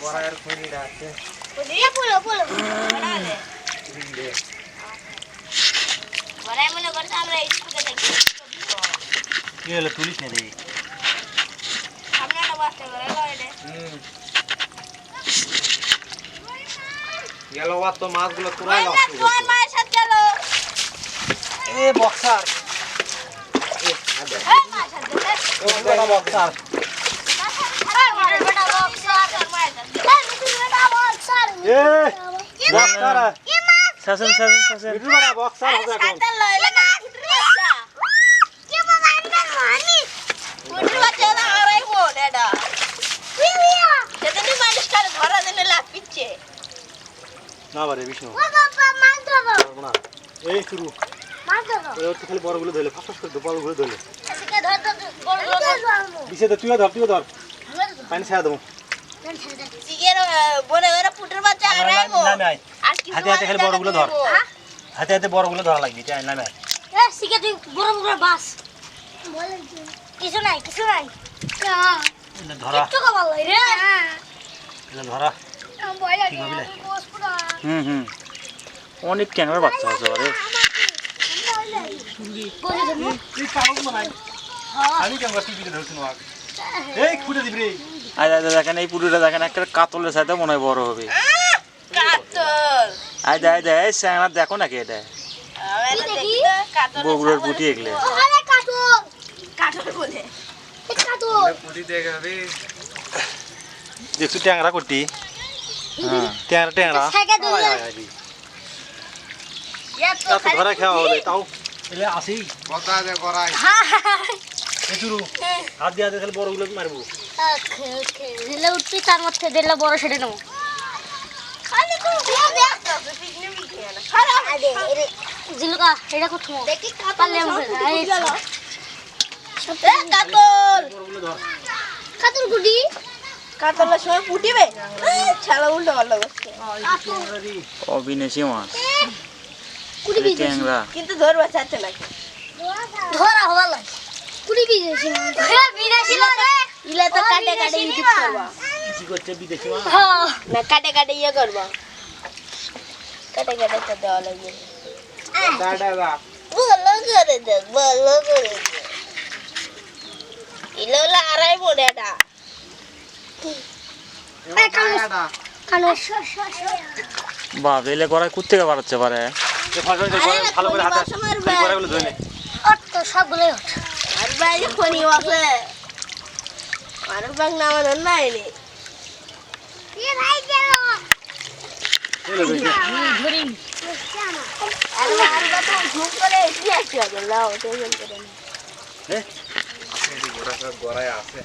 বড়ার খনিটা আছে ওদিকে বলো বড়ালে বড়াই মনে করতে আমরা স্কুলে দেখি কি হলো তুলিস না রে সামনেটা বাসটা করে লয়ডে গেল বাদ তো মাছগুলো পুরাই লস হয়ে তোর গেছে মায়ের সাথে গেল এ বক্সার এই মায়ের সাথে ও বড় বক্সার এই মায়ের বেটা বক্সার তোর মায়ের সাথে এই মিঠুর বেটা বক্সার এ বক্সার কি মাছ শাসন মিঠু বড় বক্সার হবে এখন সাথে লইলে না বাচ্চা কি বাবা এন্ডার মানি মিঠুর বাচ্চা না আরাই মন এটা বিবিয়া সেদিন মানুষ কারে ধরা দিলে লাভ পিচ্ছে না বারে বিষ্ণু ও বাবা মাছ ধরো না এই শুরু মাছ ধরো ওই তো খালি বড়গুলো ধরলে ফাঁস করে বড়গুলো ধরলে এদিকে ধর বড় বড় বিছে তো তুইও ধর পানি ছেড়ে দেবো সিগের বনে ওরা পুটের বাচ্চা আরাই মন নামে আয় আর কি হাতে হাতে খালি বড়গুলো ধর হাতে হাতে বড়গুলো ধরা লাগবে তাই নামে আয় এ সিগে তুই বড় বড় বাস বলে কিছু নাই এটা ধরা কিচ্ছু কবার লাই রে এটা ধরা ভয় লাগে ঠিক হবে না? বস পুরা অনেক ট্যাংরার বাচ্চা আছে আরে বসে দেবো তুই পাগল মনে হয় আমি কেমন টিভিতে ধরছি না এই খুঁড়ে দিবি রে আজ দেখেন এই পুরোটা দেখেন একটা কাতলের সাথে মনে হয় বড় হবে কাতল আজ এই স্যাংরা দেখো নাকি এটা আমি দেখি কাতল বগুড়ার পুটি এগুলো আরে কাতল কাতল বলে এই কাতল পুরি দেখাবে দেখছু ট্যাংরা করতি হ্যাঁ ট্যাংরা সাইকে দিলে তা তো ধরা খাওয়া হলে তাও এলে আসি কথা দে করাই এই শুরু হাত দিয়ে হাতে খালি বড়গুলো মারবো দিলে উঠবি তার মধ্যে দিলে বড় সেটা নেবো খালি তো পিকনিক খেয়ে না খারাপ আরে জিলুকা এটা কত দেখি কাতল এই চলো কাতল বড়গুলো ধর কাতল গুডি কাতলের সময় ফুটিবে ছালা উল্টো পাল্টা করছে অবিনাশী মাছ কুড়ি এই ট্যাংরা কিন্তু ধরবা চাচ্ছে নাকি ধরা হওয়া লাগে কুড়ি বিদেশি হ্যাঁ বিদেশি লাগে ইলা তো কাটে কাটে ইউটিউব করবা কি করছে বিদেশি মাছ হ্যাঁ না কাটে কাটে ইয়ে করবা কাটে কাটে তো দেওয়া লাগবে দাদা ভালো করে দে ইলা হলো আড়াই মনে এটা কালো বাপ এলে করাই কোথেকে বাড়াচ্ছে পারে ভালো করে হাতে বড়গুলো ধরে নে তো সবগুলোই ওঠ আর বাইরে খনি আছে আর ব্যাগ নামানোর নাই রে আর মারবা তো ঝুম করে এসে আসছে লাও টেনশন করে না গড়াই আছে